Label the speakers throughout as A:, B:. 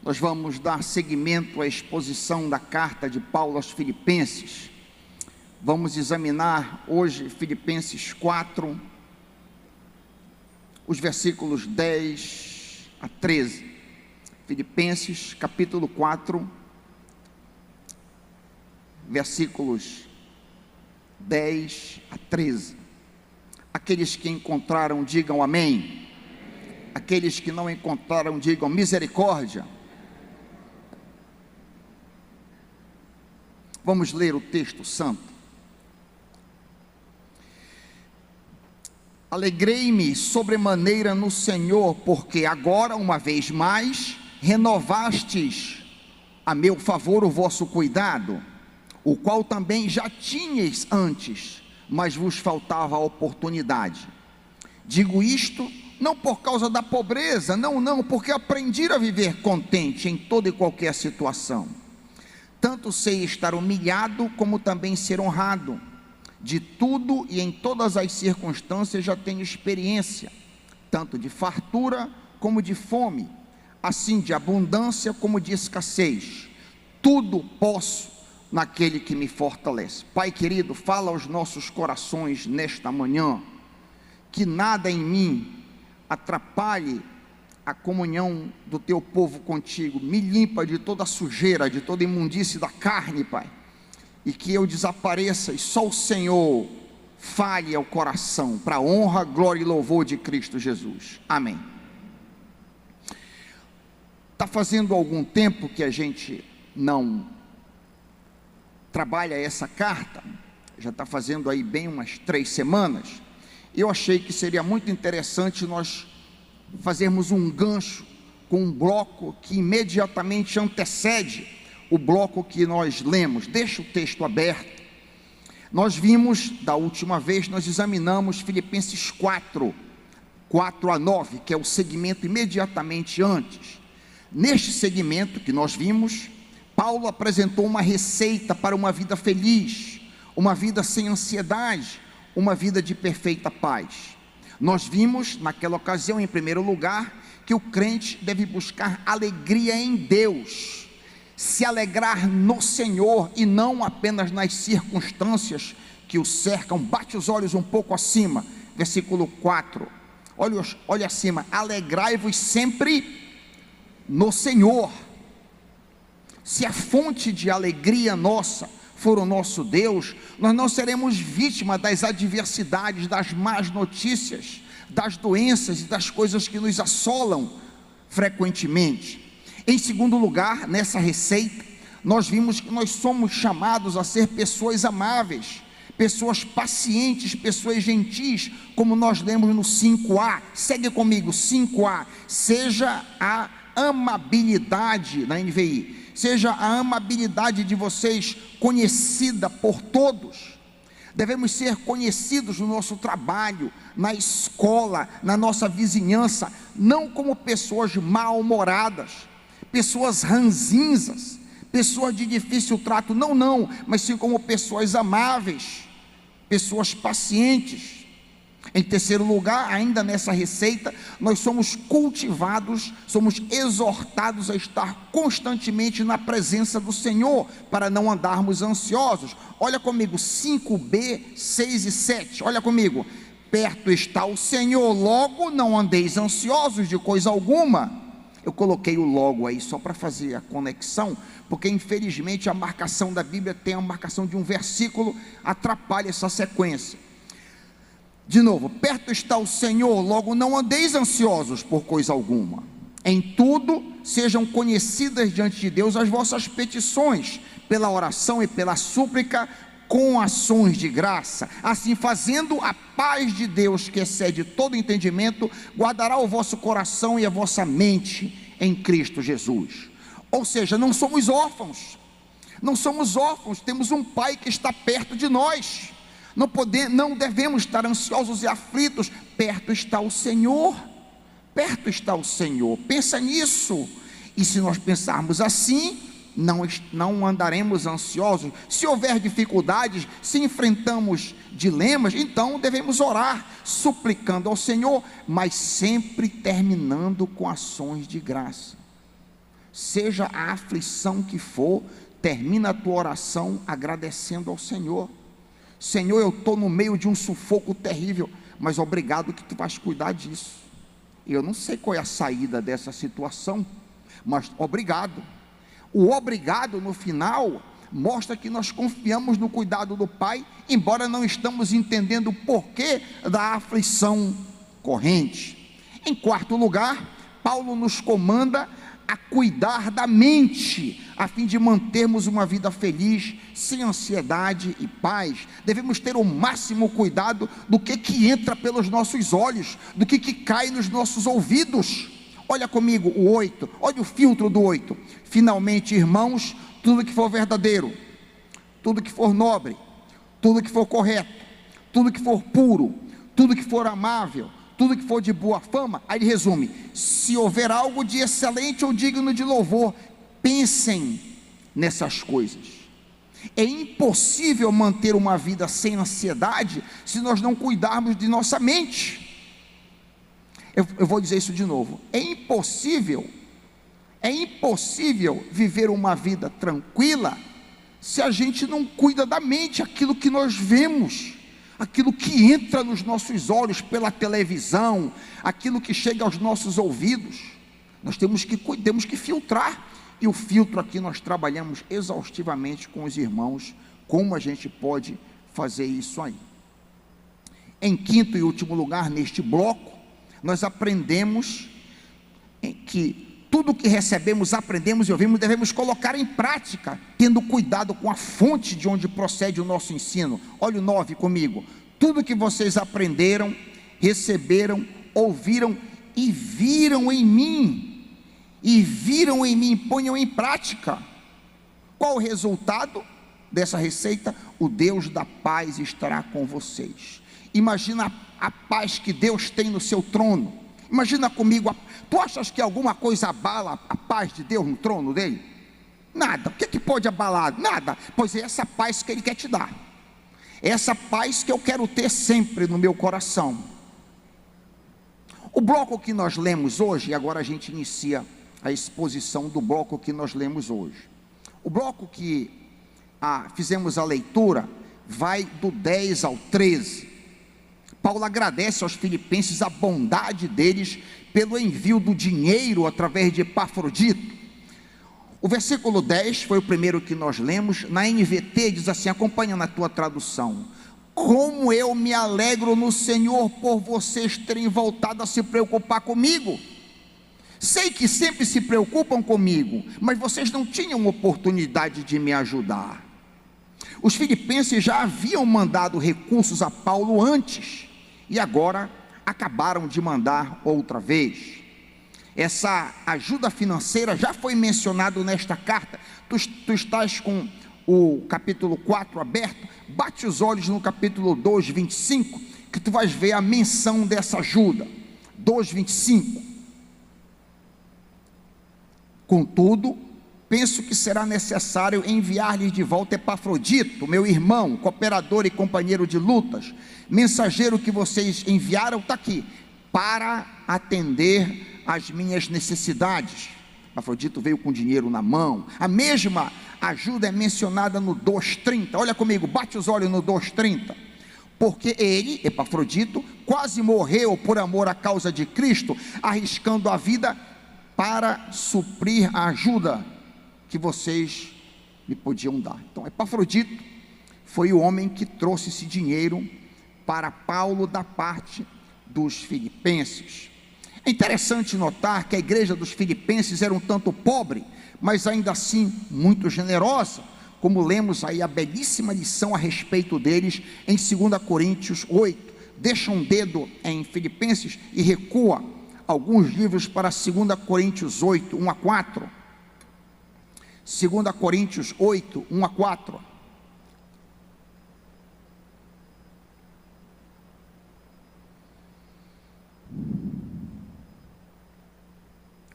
A: Nós vamos dar seguimento à exposição da carta de Paulo aos Filipenses. Vamos examinar hoje Filipenses 4, os versículos 10 a 13. Filipenses capítulo 4, versículos 10 a 13. Aqueles que encontraram, digam amém. Aqueles que não encontraram, digam misericórdia. Vamos ler o texto santo. Alegrei-me sobremaneira no Senhor, porque agora, uma vez mais, renovastes a meu favor o vosso cuidado, o qual também já tinhais antes, mas vos faltava a oportunidade. Digo isto não por causa da pobreza, não, porque aprendi a viver contente em toda e qualquer situação. Tanto sei estar humilhado, como também ser honrado. De tudo e em todas as circunstâncias já tenho experiência, tanto de fartura como de fome, assim de abundância como de escassez. Tudo posso naquele que me fortalece. Pai querido, fala aos nossos corações nesta manhã, que nada em mim atrapalhe a comunhão do teu povo contigo. Me limpa de toda sujeira, de toda imundície da carne, Pai, e que eu desapareça e só o Senhor fale ao coração, para a honra, glória e louvor de Cristo Jesus. Amém. Está fazendo algum tempo que a gente não trabalha essa carta, já está fazendo aí bem umas 3 semanas. Eu achei que seria muito interessante nós fazermos um gancho com um bloco que imediatamente antecede o bloco que nós lemos. Deixa o texto aberto. Nós vimos, da última vez, nós examinamos Filipenses 4 a 9, que é o segmento imediatamente antes. Neste segmento que nós vimos, Paulo apresentou uma receita para uma vida feliz, uma vida sem ansiedade, uma vida de perfeita paz. Nós vimos, naquela ocasião, em primeiro lugar, que o crente deve buscar alegria em Deus, se alegrar no Senhor e não apenas nas circunstâncias que o cercam. Bate os olhos um pouco acima, versículo 4, olha acima: alegrai-vos sempre no Senhor. Se a fonte de alegria nossa for o nosso Deus, nós não seremos vítimas das adversidades, das más notícias, das doenças e das coisas que nos assolam frequentemente. Em segundo lugar, nessa receita, nós vimos que nós somos chamados a ser pessoas amáveis, pessoas pacientes, pessoas gentis, como nós lemos no 5a, segue comigo, 5a, seja a amabilidade, na NVI, seja a amabilidade de vocês conhecida por todos. Devemos ser conhecidos no nosso trabalho, na escola, na nossa vizinhança, não como pessoas mal-humoradas, pessoas ranzinzas, pessoas de difícil trato, não, mas sim como pessoas amáveis, pessoas pacientes. Em terceiro lugar, ainda nessa receita, nós somos cultivados, somos exortados a estar constantemente na presença do Senhor, para não andarmos ansiosos. Olha comigo, 5b, 6 e 7, olha comigo: perto está o Senhor, logo não andeis ansiosos de coisa alguma. Eu coloquei o logo aí só para fazer a conexão, porque infelizmente a marcação da Bíblia tem a marcação de um versículo, atrapalha essa sequência. De novo, perto está o Senhor, logo não andeis ansiosos por coisa alguma. Em tudo sejam conhecidas diante de Deus as vossas petições, pela oração e pela súplica, com ações de graça. Assim fazendo, a paz de Deus, que excede todo entendimento, guardará o vosso coração e a vossa mente em Cristo Jesus. Ou seja, não somos órfãos, temos um Pai que está perto de nós. Não devemos estar ansiosos e aflitos. Perto está o Senhor, pensa nisso. E se nós pensarmos assim, não andaremos ansiosos. Se houver dificuldades, se enfrentamos dilemas, então devemos orar, suplicando ao Senhor, mas sempre terminando com ações de graça. seja a aflição que for, termina a tua oração agradecendo ao Senhor. Senhor, eu estou no meio de um sufoco terrível, mas obrigado que tu vais cuidar disso. Eu não sei qual é a saída dessa situação, mas obrigado. O obrigado no final mostra que nós confiamos no cuidado do Pai, embora não estamos entendendo o porquê da aflição corrente. Em quarto lugar, Paulo nos comanda a cuidar da mente, a fim de mantermos uma vida feliz, sem ansiedade e paz. Devemos ter o máximo cuidado do que entra pelos nossos olhos, do que cai nos nossos ouvidos. Olha comigo o 8, olha o filtro do 8. Finalmente, irmãos, tudo que for verdadeiro, tudo que for nobre, tudo que for correto, tudo que for puro, tudo que for amável, tudo que for de boa fama, aí ele resume: se houver algo de excelente ou digno de louvor, pensem nessas coisas. É impossível manter uma vida sem ansiedade se nós não cuidarmos de nossa mente. Eu vou dizer isso de novo: é impossível viver uma vida tranquila se a gente não cuida da mente, aquilo que nós vemos, aquilo que entra nos nossos olhos pela televisão, aquilo que chega aos nossos ouvidos. Nós temos que filtrar, e o filtro aqui nós trabalhamos exaustivamente com os irmãos, como a gente pode fazer isso aí. Em quinto e último lugar, neste bloco, nós aprendemos que tudo que recebemos, aprendemos e ouvimos, devemos colocar em prática, tendo cuidado com a fonte de onde procede o nosso ensino. Olha o 9 comigo: tudo que vocês aprenderam, receberam, ouviram e viram em mim, ponham em prática. Qual o resultado dessa receita? O Deus da paz estará com vocês. Imagina a paz que Deus tem no seu trono. Imagina comigo, tu achas que alguma coisa abala a paz de Deus no trono dele? Nada. O que pode abalar? Nada. Pois é essa paz que ele quer te dar, é essa paz que eu quero ter sempre no meu coração. O bloco que nós lemos hoje, e agora a gente inicia a exposição do bloco que nós lemos hoje. O bloco que fizemos a leitura vai do 10 ao 13. Paulo agradece aos filipenses a bondade deles pelo envio do dinheiro através de Epafrodito. O versículo 10 foi o primeiro que nós lemos. Na NVT diz assim, acompanha na tua tradução: como eu me alegro no Senhor por vocês terem voltado a se preocupar comigo. Sei que sempre se preocupam comigo, mas vocês não tinham oportunidade de me ajudar. Os filipenses já haviam mandado recursos a Paulo antes, e agora acabaram de mandar outra vez. Essa ajuda financeira já foi mencionado nesta carta. Tu estás com o capítulo 4 aberto, bate os olhos no capítulo 2, 25, que tu vais ver a menção dessa ajuda. 2, 25. Contudo, penso que será necessário enviar-lhes de volta Epafrodito, meu irmão, cooperador e companheiro de lutas, mensageiro que vocês enviaram, está aqui, para atender às minhas necessidades. Epafrodito veio com dinheiro na mão. A mesma ajuda é mencionada no 2:30, olha comigo, bate os olhos no 2:30, porque ele, Epafrodito, quase morreu por amor à causa de Cristo, arriscando a vida para suprir a ajuda que vocês me podiam dar. Então, Epafrodito foi o homem que trouxe esse dinheiro para Paulo da parte dos filipenses. É interessante notar que a igreja dos filipenses era um tanto pobre, mas ainda assim muito generosa, como lemos aí a belíssima lição a respeito deles em 2 Coríntios 8. Deixa um dedo em Filipenses e recua alguns livros para 2 Coríntios 8, 1 a 4. 2 Coríntios 8, 1 a 4.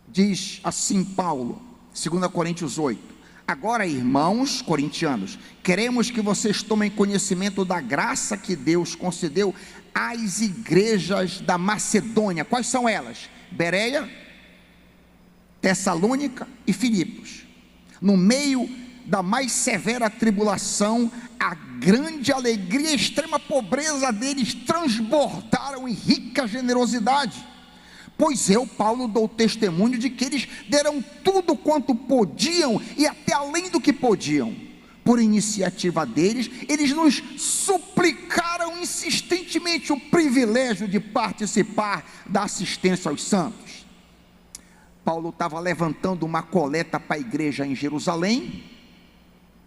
A: Diz assim Paulo, 2 Coríntios 8: agora, irmãos corintianos, queremos que vocês tomem conhecimento da graça que Deus concedeu às igrejas da Macedônia. Quais são elas? Bereia, Tessalônica e Filipos. No meio da mais severa tribulação, a grande alegria e a extrema pobreza deles transbordaram em rica generosidade. Pois eu, Paulo, dou testemunho de que eles deram tudo quanto podiam e até além do que podiam. Por iniciativa deles, eles nos suplicaram insistentemente o privilégio de participar da assistência aos santos. Paulo estava levantando uma coleta para a igreja em Jerusalém,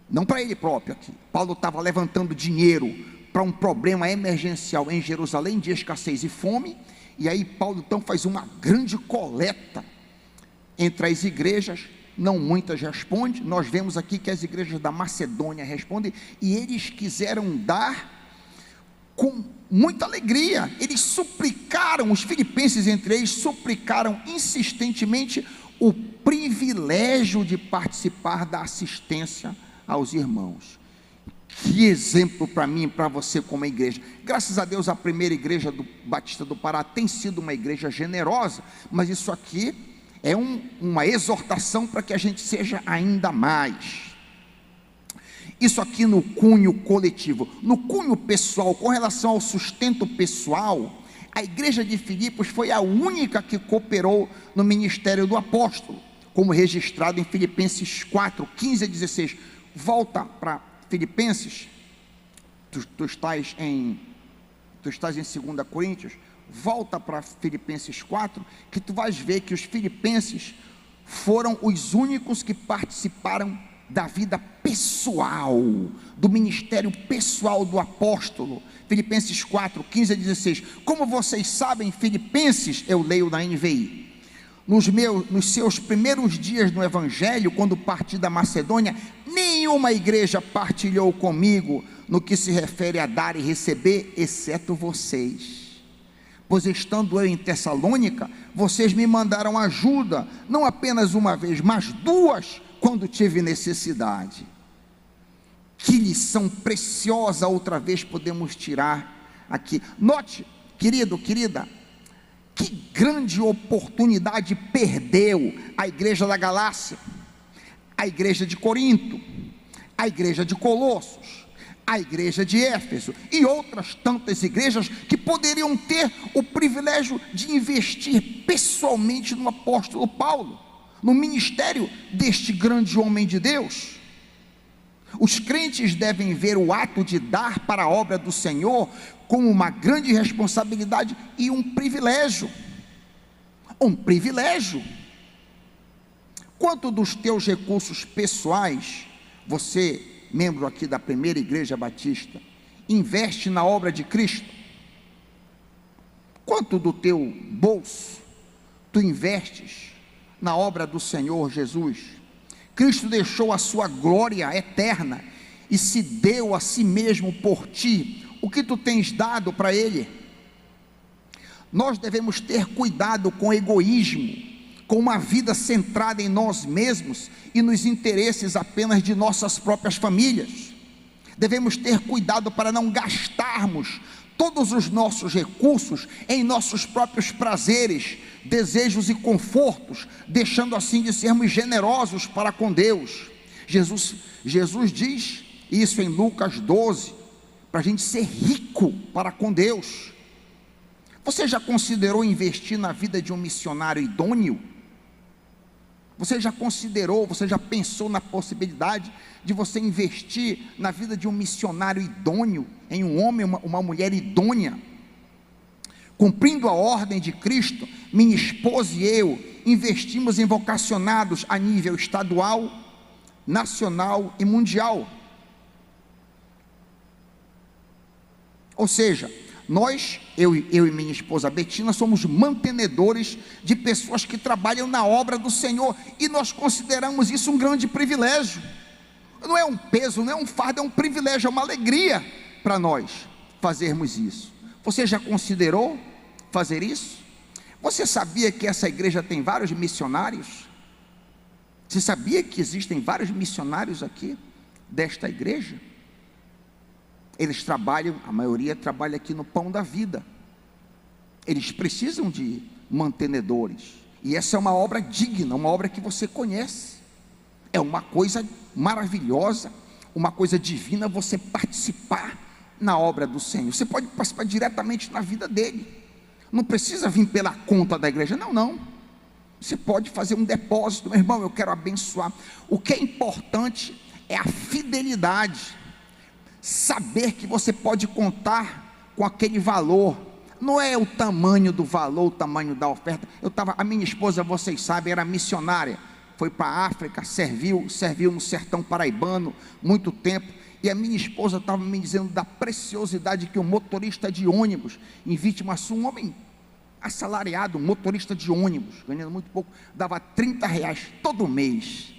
A: não para ele próprio aqui. Paulo estava levantando dinheiro para um problema emergencial em Jerusalém, de escassez e fome. E aí Paulo então faz uma grande coleta entre as igrejas. Não muitas respondem. Nós vemos aqui que as igrejas da Macedônia respondem, e eles quiseram dar com muita alegria. Eles suplicaram, os filipenses entre eles suplicaram insistentemente o privilégio de participar da assistência aos irmãos. Que exemplo para mim e para você como igreja. Graças a Deus a primeira igreja do Batista do Pará tem sido uma igreja generosa, mas isso aqui é uma exortação para que a gente seja ainda mais. Isso aqui no cunho coletivo. No cunho pessoal, com relação ao sustento pessoal, a igreja de Filipos foi a única que cooperou no ministério do apóstolo, como registrado em Filipenses 4, 15 a 16. Volta para Filipenses, tu estás em 2 Coríntios, volta para Filipenses 4, que tu vais ver que os filipenses foram os únicos que participaram da vida pessoal, do ministério pessoal do apóstolo. Filipenses 4, 15 a 16. Como vocês sabem, Filipenses, eu leio na NVI, nos seus primeiros dias no evangelho, quando parti da Macedônia, nenhuma igreja partilhou comigo no que se refere a dar e receber, exceto vocês. Pois estando eu em Tessalônica, vocês me mandaram ajuda, não apenas uma vez, mas duas, quando tive necessidade. Que lição preciosa outra vez podemos tirar aqui. Note, querido, querida, que grande oportunidade perdeu a igreja da Galácia, a igreja de Corinto, a igreja de Colossos, a igreja de Éfeso e outras tantas igrejas que poderiam ter o privilégio de investir pessoalmente no apóstolo Paulo, no ministério deste grande homem de Deus. Os crentes devem ver o ato de dar para a obra do Senhor como uma grande responsabilidade e um privilégio. Um privilégio. Quanto dos teus recursos pessoais, você, membro aqui da primeira igreja batista, investe na obra de Cristo? Quanto do teu bolso tu investes na obra do Senhor Jesus? Cristo deixou a sua glória eterna e se deu a si mesmo por ti. O que tu tens dado para Ele? Nós devemos ter cuidado com o egoísmo, com uma vida centrada em nós mesmos e nos interesses apenas de nossas próprias famílias. Devemos ter cuidado para não gastarmos todos os nossos recursos em nossos próprios prazeres, desejos e confortos, deixando assim de sermos generosos para com Deus. Jesus diz isso em Lucas 12, para a gente ser rico para com Deus. Você já considerou investir na vida de um missionário idôneo? Você já considerou, você já pensou na possibilidade de você investir na vida de um missionário idôneo, em um homem, uma mulher idônea? Cumprindo a ordem de Cristo, minha esposa e eu investimos em vocacionados a nível estadual, nacional e mundial. Ou seja, nós, eu e minha esposa Betina, somos mantenedores de pessoas que trabalham na obra do Senhor, e nós consideramos isso um grande privilégio. Não é um peso, não é um fardo, é um privilégio, é uma alegria para nós fazermos isso. Você já considerou fazer isso? Você sabia que essa igreja tem vários missionários? Você sabia que existem vários missionários aqui desta igreja? Eles trabalham, a maioria trabalha aqui no Pão da Vida. Eles precisam de mantenedores, E essa é uma obra digna, uma obra que você conhece. É uma coisa maravilhosa, uma coisa divina você participar na obra do Senhor. Você pode participar diretamente na vida dele. Não precisa vir pela conta da igreja, não. Você pode fazer um depósito, meu irmão, eu quero abençoar. O que é importante é a fidelidade, saber que você pode contar com aquele valor. Não é o tamanho do valor, o tamanho da oferta. A minha esposa, vocês sabem, era missionária, foi para a África, serviu no sertão paraibano, muito tempo, e a minha esposa estava me dizendo da preciosidade que o motorista de ônibus, em Vítima Sul, um homem assalariado, um motorista de ônibus, ganhando muito pouco, dava R$30 todo mês,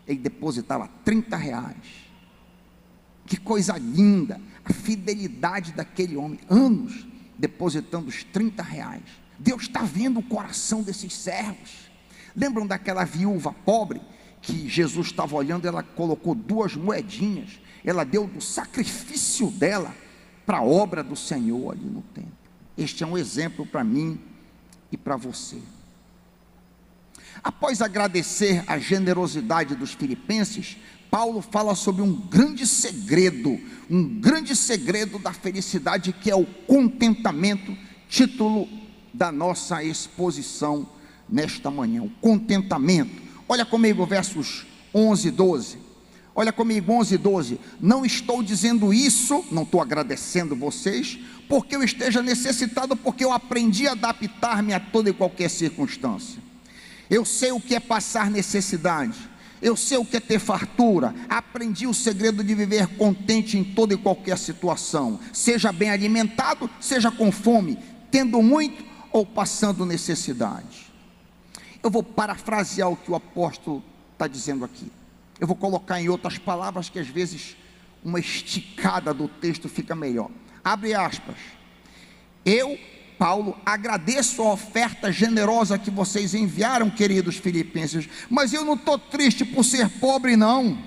A: ele depositava R$30, que coisa linda, a fidelidade daquele homem, anos, depositando os R$30, Deus está vendo o coração desses servos. Lembram daquela viúva pobre, que Jesus estava olhando, ela colocou 2 moedinhas, ela deu do sacrifício dela, para a obra do Senhor ali no templo. Este é um exemplo para mim e para você. Após agradecer a generosidade dos filipenses, Paulo fala sobre um grande segredo da felicidade, que é o contentamento, título da nossa exposição nesta manhã, o contentamento. Olha comigo versos 11 e 12, olha comigo 11 e 12, não estou dizendo isso, não estou agradecendo vocês, porque eu esteja necessitado, porque eu aprendi a adaptar-me a toda e qualquer circunstância. Eu sei o que é passar necessidade, eu sei o que é ter fartura, aprendi o segredo de viver contente em toda e qualquer situação, seja bem alimentado, seja com fome, tendo muito ou passando necessidade. Eu vou parafrasear o que o apóstolo está dizendo aqui, eu vou colocar em outras palavras, que às vezes uma esticada do texto fica melhor. Abre aspas, eu, Paulo, agradeço a oferta generosa que vocês enviaram, queridos filipenses, mas eu não estou triste por ser pobre, não.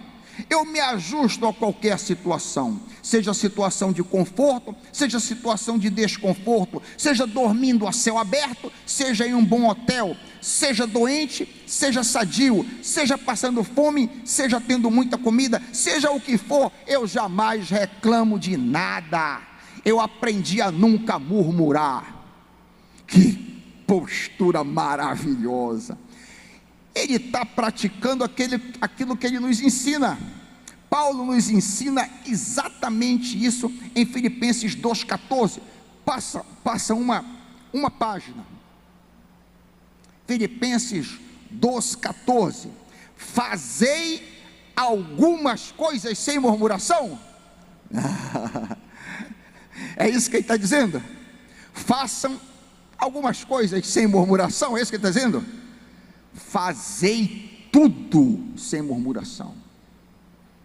A: Eu me ajusto a qualquer situação, seja situação de conforto, seja situação de desconforto, seja dormindo a céu aberto, seja em um bom hotel, seja doente, seja sadio, seja passando fome, seja tendo muita comida, seja o que for, eu jamais reclamo de nada. Eu aprendi a nunca murmurar. Que postura maravilhosa! Ele está praticando aquilo que ele nos ensina. Paulo nos ensina exatamente isso em Filipenses 2,14. Passa uma página. Filipenses 2,14. Fazei algumas coisas sem murmuração. É isso que ele está dizendo. Façam algumas coisas sem murmuração. É isso que ele está dizendo. Fazei tudo sem murmuração.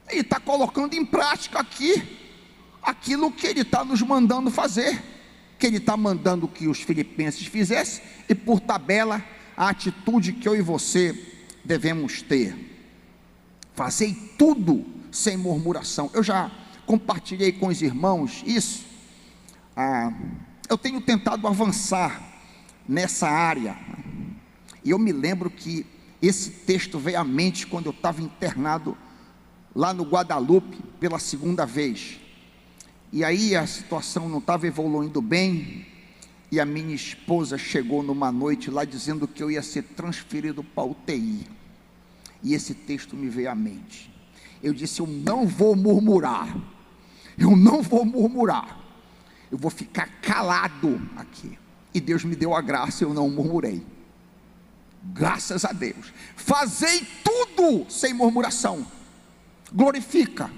A: Ele está colocando em prática aqui aquilo que ele está nos mandando fazer, que ele está mandando que os filipenses fizessem, e por tabela a atitude que eu e você devemos ter. Fazei tudo sem murmuração. Eu já compartilhei com os irmãos isso. Eu tenho tentado avançar nessa área, e eu me lembro que esse texto veio à mente quando eu estava internado lá no Guadalupe pela segunda vez, e aí a situação não estava evoluindo bem, e a minha esposa chegou numa noite lá dizendo que eu ia ser transferido para UTI, e esse texto me veio à mente. Eu disse, eu não vou murmurar, eu vou ficar calado aqui, e Deus me deu a graça, eu não murmurei, graças a Deus. Fazei tudo sem murmuração. Glorifica.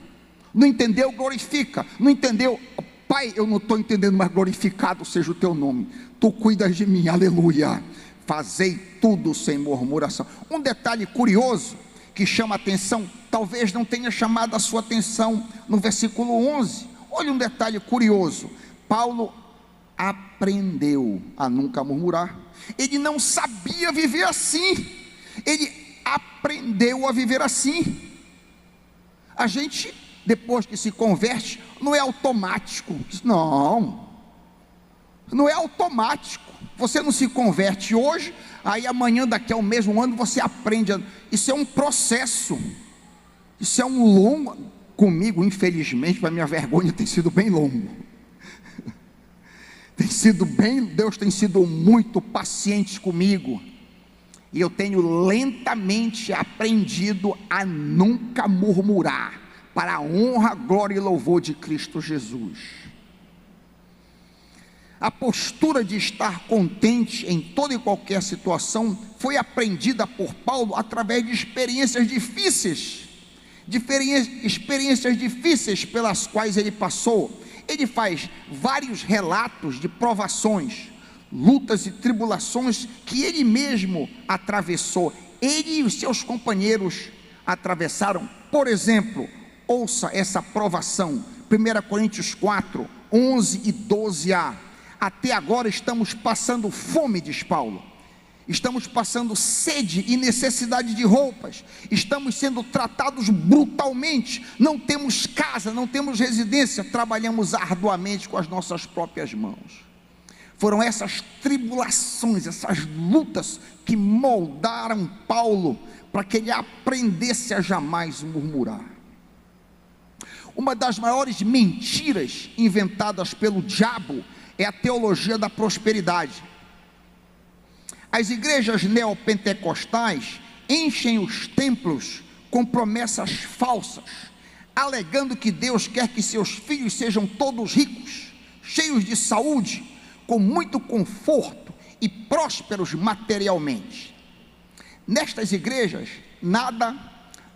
A: Não entendeu? Glorifica. Não entendeu? Pai, eu não estou entendendo, mas glorificado seja o teu nome, tu cuidas de mim, aleluia. Fazei tudo sem murmuração. Um detalhe curioso que chama a atenção, talvez não tenha chamado a sua atenção no versículo 11. Olha um detalhe curioso. Paulo aprendeu a nunca murmurar. Ele não sabia viver assim, ele aprendeu a viver assim. A gente, depois que se converte, não é automático. Não é automático. Você não se converte hoje, aí amanhã, daqui a um mês, um ano, você aprende. Isso é um processo, isso é um longo. Comigo, infelizmente, para minha vergonha, tem sido bem longo. Deus tem sido muito paciente comigo, e eu tenho lentamente aprendido a nunca murmurar, para a honra, glória e louvor de Cristo Jesus. A postura de estar contente em toda e qualquer situação foi aprendida por Paulo através de experiências difíceis, pelas quais ele passou. Ele faz vários relatos de provações, lutas e tribulações que ele mesmo atravessou, ele e os seus companheiros atravessaram. Por exemplo, ouça essa provação, 1 Coríntios 4, 11 e 12a. Até agora estamos passando fome, diz Paulo, estamos passando sede e necessidade de roupas, estamos sendo tratados brutalmente, não temos casa, não temos residência, trabalhamos arduamente com as nossas próprias mãos. Foram essas tribulações, essas lutas que moldaram Paulo para que ele aprendesse a jamais murmurar. Uma das maiores mentiras inventadas pelo diabo é a teologia da prosperidade. As igrejas neopentecostais enchem os templos com promessas falsas, alegando que Deus quer que seus filhos sejam todos ricos, cheios de saúde, com muito conforto e prósperos materialmente. Nestas igrejas, nada,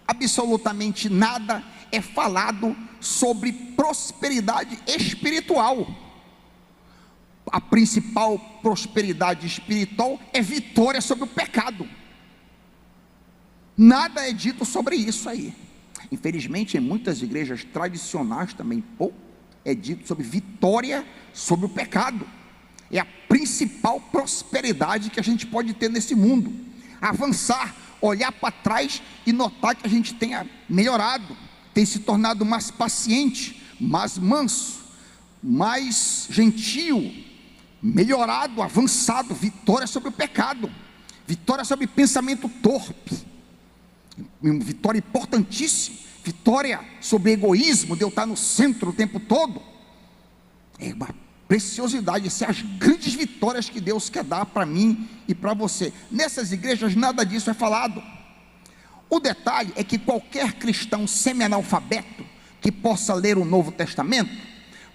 A: absolutamente nada, é falado sobre prosperidade espiritual. A principal prosperidade espiritual é vitória sobre o pecado. Nada é dito sobre isso aí. Infelizmente, em muitas igrejas tradicionais também pouco é dito sobre vitória sobre o pecado. É a principal prosperidade que a gente pode ter nesse mundo. Avançar, olhar para trás e notar que a gente tenha melhorado, tem se tornado mais paciente, mais manso, mais gentil, melhorado, avançado, vitória sobre o pecado, vitória sobre pensamento torpe, vitória importantíssima, vitória sobre egoísmo, de eu estar no centro o tempo todo. É uma preciosidade, essas são as grandes vitórias que Deus quer dar para mim e para você. Nessas igrejas nada disso é falado. O detalhe é que qualquer cristão semi-analfabeto que possa ler o Novo Testamento,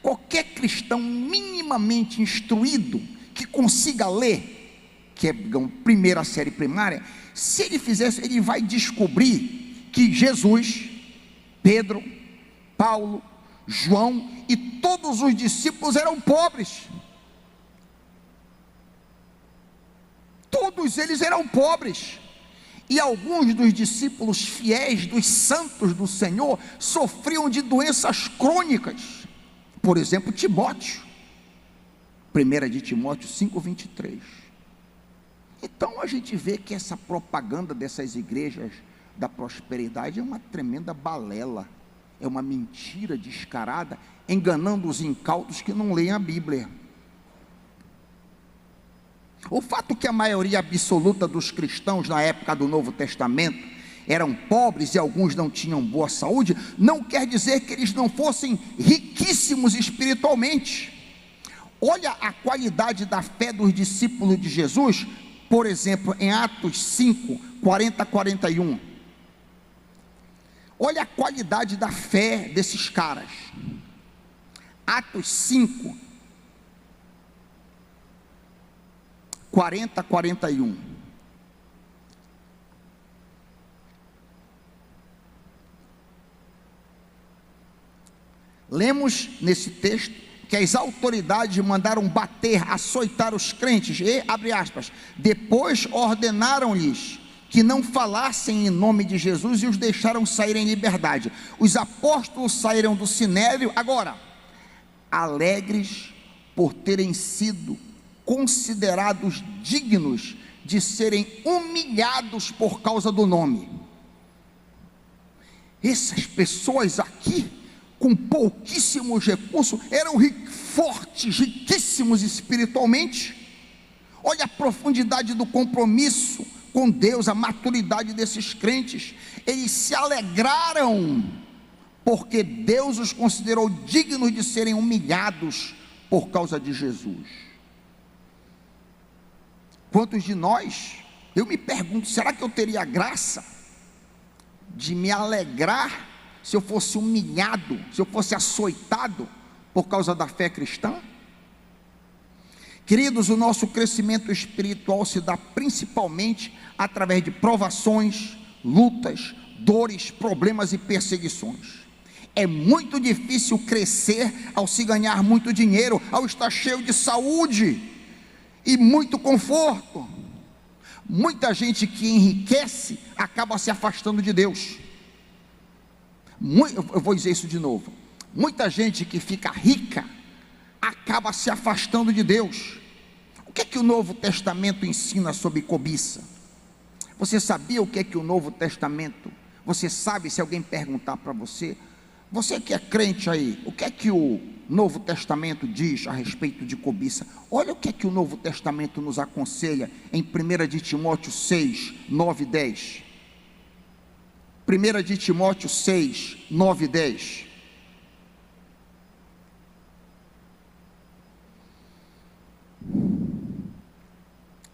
A: qualquer cristão minimamente instruído que consiga ler, que é primeira série primária, se ele fizesse, ele vai descobrir que Jesus, Pedro, Paulo, João e todos os discípulos eram pobres. Todos eles eram pobres. E alguns dos discípulos fiéis, dos santos do Senhor, sofriam de doenças crônicas. Por exemplo, Timóteo, 1 de Timóteo 5:23. Então a gente vê que essa propaganda dessas igrejas da prosperidade é uma tremenda balela, é uma mentira descarada, enganando os incautos que não leem a Bíblia. O fato que a maioria absoluta dos cristãos na época do Novo Testamento eram pobres e alguns não tinham boa saúde, não quer dizer que eles não fossem riquíssimos espiritualmente. Olha a qualidade da fé dos discípulos de Jesus, por exemplo, em Atos 5, 40 a 41. Olha a qualidade da fé desses caras. Atos 5, 40 a 41. Lemos nesse texto que as autoridades mandaram bater, açoitar os crentes, e, abre aspas, depois ordenaram-lhes que não falassem em nome de Jesus e os deixaram sair em liberdade. Os apóstolos saíram do sinédrio, agora, alegres por terem sido considerados dignos de serem humilhados por causa do nome. Essas pessoas aqui, com pouquíssimos recursos, eram fortes, riquíssimos espiritualmente. Olha a profundidade do compromisso com Deus, a maturidade desses crentes. Eles se alegraram, porque Deus os considerou dignos de serem humilhados por causa de Jesus. Quantos de nós, eu me pergunto, será que eu teria a graça de me alegrar se eu fosse humilhado, se eu fosse açoitado por causa da fé cristã? Queridos, o nosso crescimento espiritual se dá principalmente através de provações, lutas, dores, problemas e perseguições. É muito difícil crescer ao se ganhar muito dinheiro, ao estar cheio de saúde e muito conforto. Muita gente que enriquece acaba se afastando de Deus. Eu vou dizer isso de novo. Muita gente que fica rica acaba se afastando de Deus. O que é que o Novo Testamento ensina sobre cobiça? Você sabia o que é que o Novo Testamento, você sabe, se alguém perguntar para você, você que é crente aí, o que é que o Novo Testamento diz a respeito de cobiça? Olha o que é que o Novo Testamento nos aconselha em 1 de Timóteo 6, 9 e 10. 1 de Timóteo 6, 9 e 10.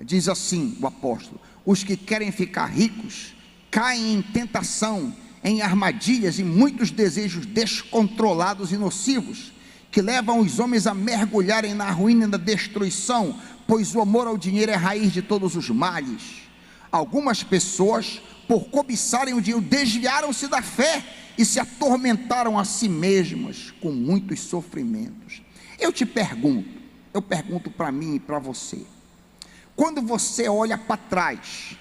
A: Diz assim o apóstolo: os que querem ficar ricos caem em tentação, em armadilhas e muitos desejos descontrolados e nocivos, que levam os homens a mergulharem na ruína e na destruição, pois o amor ao dinheiro é a raiz de todos os males. Algumas pessoas, por cobiçarem o dinheiro, desviaram-se da fé e se atormentaram a si mesmas com muitos sofrimentos. Eu pergunto para mim e para você, quando você olha para trás,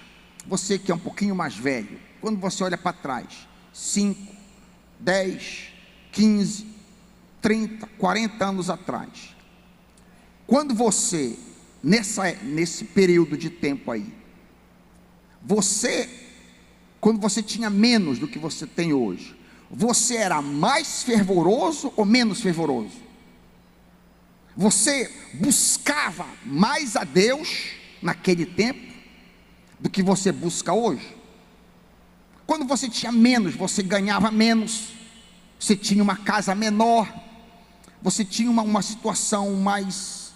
A: você que é um pouquinho mais velho, quando você olha para trás, 5, 10, 15, 30, 40 anos atrás, quando você, nesse período de tempo aí, quando você tinha menos do que você tem hoje, você era mais fervoroso ou menos fervoroso? Você buscava mais a Deus naquele tempo do que você busca hoje? Quando você tinha menos, você ganhava menos, você tinha uma casa menor, você tinha uma situação mais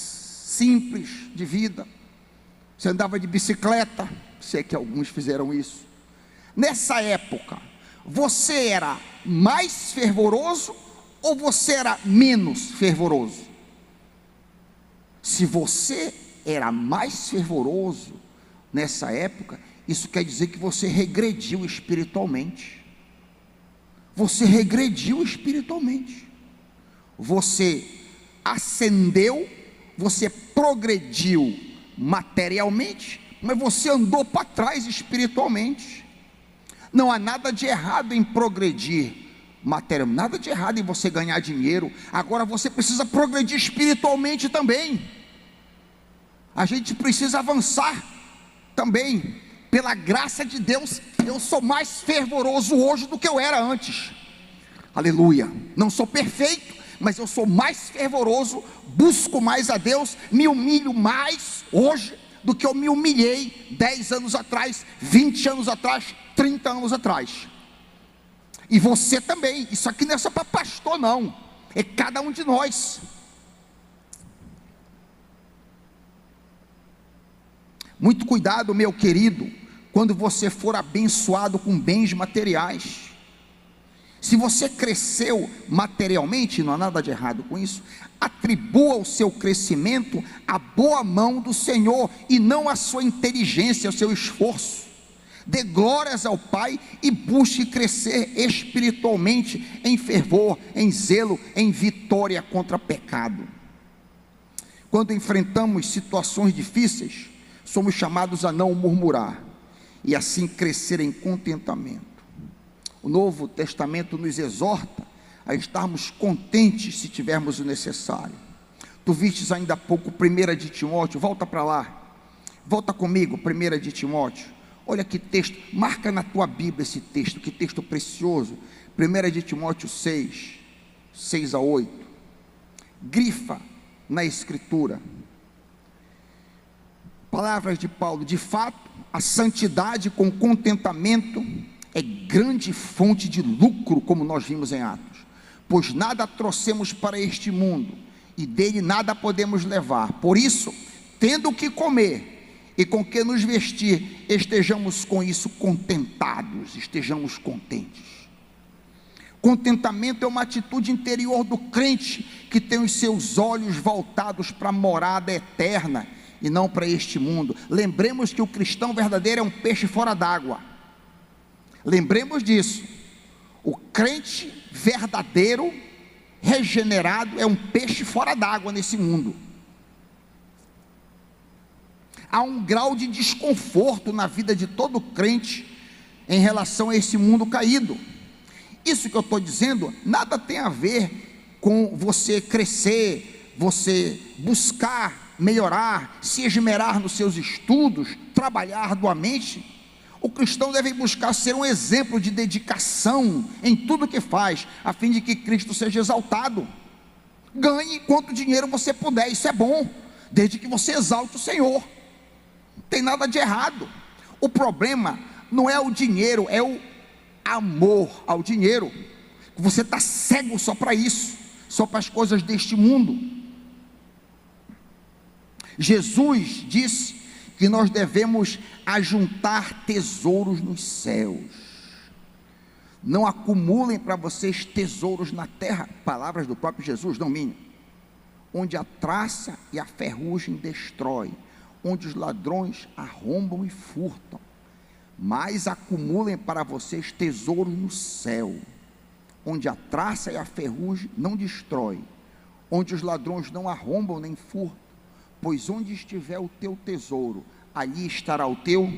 A: simples de vida, você andava de bicicleta, sei que alguns fizeram isso. Nessa época, você era mais fervoroso ou você era menos fervoroso? Se você era mais fervoroso nessa época, isso quer dizer que você regrediu espiritualmente. Você regrediu espiritualmente. Você ascendeu, você progrediu materialmente, mas você andou para trás espiritualmente. Não há nada de errado em progredir materialmente, nada de errado em você ganhar dinheiro. Agora você precisa progredir espiritualmente também. A gente precisa avançar também. Pela graça de Deus, eu sou mais fervoroso hoje do que eu era antes. Aleluia. Não sou perfeito, mas eu sou mais fervoroso, busco mais a Deus, me humilho mais hoje do que eu me humilhei 10 anos atrás, 20 anos atrás, 30 anos atrás. E você também. Isso aqui não é só para pastor não, é cada um de nós. Muito cuidado, meu querido, quando você for abençoado com bens materiais. Se você cresceu materialmente, não há nada de errado com isso, atribua o seu crescimento à boa mão do Senhor e não à sua inteligência, ao seu esforço. Dê glórias ao Pai e busque crescer espiritualmente em fervor, em zelo, em vitória contra pecado. Quando enfrentamos situações difíceis, somos chamados a não murmurar e assim crescer em contentamento. O Novo Testamento nos exorta a estarmos contentes se tivermos o necessário. Tu vistes ainda há pouco 1 de Timóteo, volta para lá, volta comigo, 1 de Timóteo, olha que texto, marca na tua Bíblia esse texto, que texto precioso, 1 de Timóteo 6, 6 a 8, grifa na Escritura. Palavras de Paulo: de fato, a santidade com contentamento é grande fonte de lucro, como nós vimos em Atos. Pois nada trouxemos para este mundo, e dele nada podemos levar. Por isso, tendo o que comer e com que nos vestir, estejamos com isso contentados, estejamos contentes. Contentamento é uma atitude interior do crente, que tem os seus olhos voltados para a morada eterna, e não para este mundo. Lembremos que o cristão verdadeiro é um peixe fora d'água. Lembremos disso. O crente verdadeiro, regenerado, é um peixe fora d'água nesse mundo. Há um grau de desconforto na vida de todo crente em relação a esse mundo caído. Isso que eu estou dizendo nada tem a ver com você crescer, você buscar melhorar, se esmerar nos seus estudos, trabalhar arduamente. O cristão deve buscar ser um exemplo de dedicação em tudo que faz, a fim de que Cristo seja exaltado. Ganhe quanto dinheiro você puder, isso é bom, desde que você exalte o Senhor. Não tem nada de errado. O problema não é o dinheiro, é o amor ao dinheiro. Você está cego só para isso, só para as coisas deste mundo. Jesus disse que nós devemos ajuntar tesouros nos céus. Não acumulem para vocês tesouros na terra, palavras do próprio Jesus, não minha, onde a traça e a ferrugem destrói, onde os ladrões arrombam e furtam. Mas acumulem para vocês tesouros no céu, onde a traça e a ferrugem não destrói, onde os ladrões não arrombam nem furtam. Pois onde estiver o teu tesouro, ali estará o teu.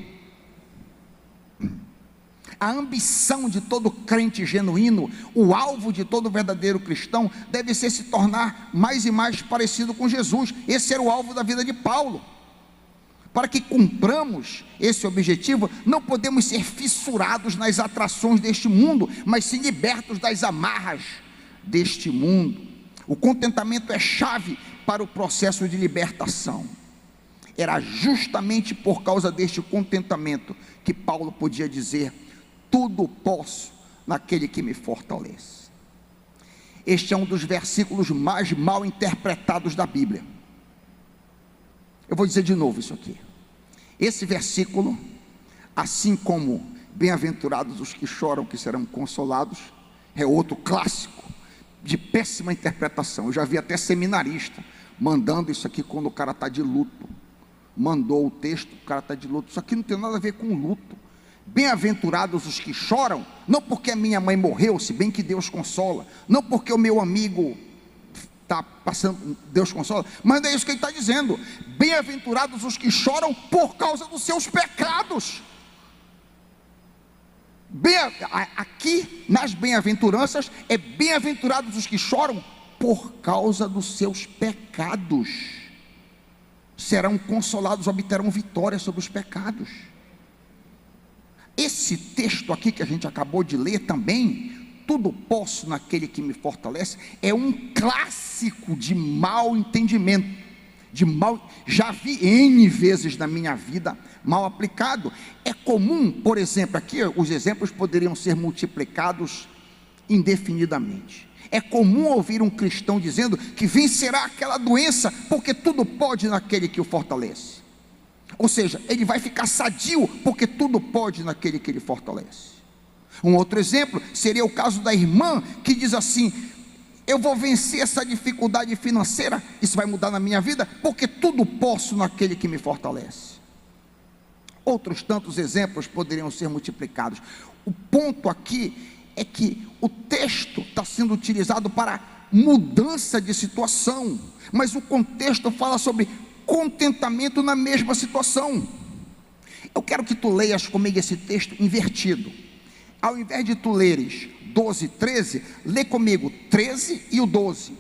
A: A ambição de todo crente genuíno, o alvo de todo verdadeiro cristão, deve ser se tornar mais e mais parecido com Jesus. Esse era o alvo da vida de Paulo. Para que cumpramos esse objetivo, não podemos ser fissurados nas atrações deste mundo, mas sim libertos das amarras deste mundo. O contentamento é chave para o processo de libertação. Era justamente por causa deste contentamento que Paulo podia dizer: tudo posso naquele que me fortalece. Este é um dos versículos mais mal interpretados da Bíblia. Eu vou dizer de novo isso aqui. Esse versículo, assim como bem-aventurados os que choram, que serão consolados, é outro clássico de péssima interpretação. Eu já vi até seminarista mandando isso aqui quando o cara está de luto. Mandou o texto, o cara está de luto. Isso aqui não tem nada a ver com luto. Bem-aventurados os que choram, não porque a minha mãe morreu, se bem que Deus consola, não porque o meu amigo está passando, Deus consola, mas não é isso que ele está dizendo. Bem-aventurados os que choram por causa dos seus pecados. Aqui nas bem-aventuranças é bem-aventurados os que choram por causa dos seus pecados, serão consolados, obterão vitória sobre os pecados. Esse texto aqui que a gente acabou de ler também, tudo posso naquele que me fortalece, é um clássico de mau entendimento, já vi N vezes na minha vida mal aplicado. É comum, por exemplo, aqui os exemplos poderiam ser multiplicados indefinidamente. É comum ouvir um cristão dizendo que vencerá aquela doença, porque tudo pode naquele que o fortalece. Ou seja, ele vai ficar sadio, porque tudo pode naquele que ele fortalece. Um outro exemplo seria o caso da irmã que diz assim: eu vou vencer essa dificuldade financeira, isso vai mudar na minha vida, porque tudo posso naquele que me fortalece. Outros tantos exemplos poderiam ser multiplicados. O ponto aqui é que o texto está sendo utilizado para mudança de situação, mas o contexto fala sobre contentamento na mesma situação. Eu quero que tu leias comigo esse texto invertido. Ao invés de tu leres 12 e 13, lê comigo 13 e o 12.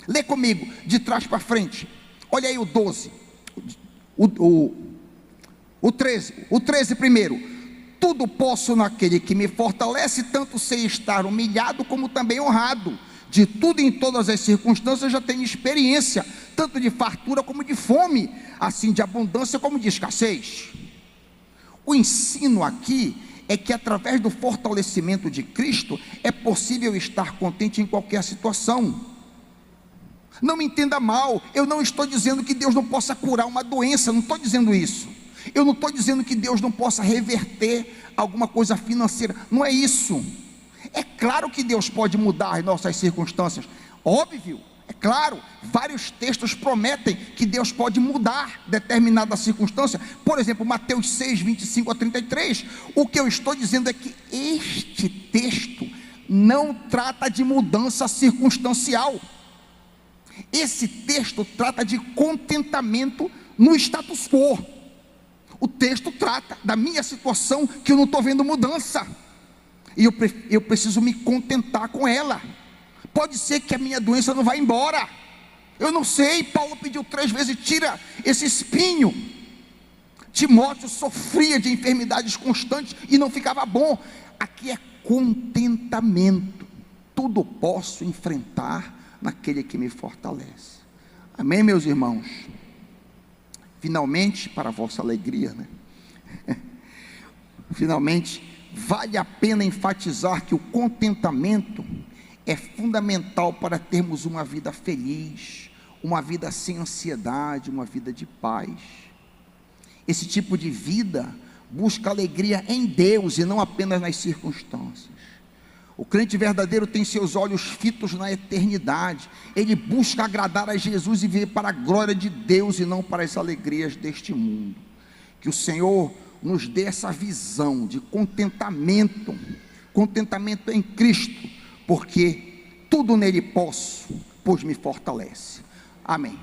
A: Lê comigo de trás para frente. Olha aí o 12, o 13 primeiro. Tudo posso naquele que me fortalece, tanto sei estar humilhado como também honrado. De tudo e em todas as circunstâncias já tenho experiência, tanto de fartura como de fome, assim de abundância como de escassez. O ensino aqui é que através do fortalecimento de Cristo é possível estar contente em qualquer situação. Não me entenda mal, eu não estou dizendo que Deus não possa curar uma doença, não estou dizendo isso. Eu não estou dizendo que Deus não possa reverter alguma coisa financeira, não é isso. É claro que Deus pode mudar as nossas circunstâncias, óbvio, é claro, vários textos prometem que Deus pode mudar determinada circunstância. Por exemplo, Mateus 6, 25 a 33, o que eu estou dizendo é que este texto não trata de mudança circunstancial. Esse texto trata de contentamento no status quo. O texto trata da minha situação, que eu não estou vendo mudança, e eu preciso me contentar com ela. Pode ser que a minha doença não vá embora, eu não sei. Paulo pediu 3 vezes: tira esse espinho. Timóteo sofria de enfermidades constantes e não ficava bom. Aqui é contentamento. Tudo posso enfrentar naquele que me fortalece. Amém, meus irmãos? Finalmente, para a vossa alegria, né? Finalmente, vale a pena enfatizar que o contentamento é fundamental para termos uma vida feliz, uma vida sem ansiedade, uma vida de paz. Esse tipo de vida busca alegria em Deus e não apenas nas circunstâncias. O crente verdadeiro tem seus olhos fitos na eternidade. Ele busca agradar a Jesus e viver para a glória de Deus e não para as alegrias deste mundo. Que o Senhor nos dê essa visão de contentamento, contentamento em Cristo, porque tudo nele posso, pois me fortalece. Amém.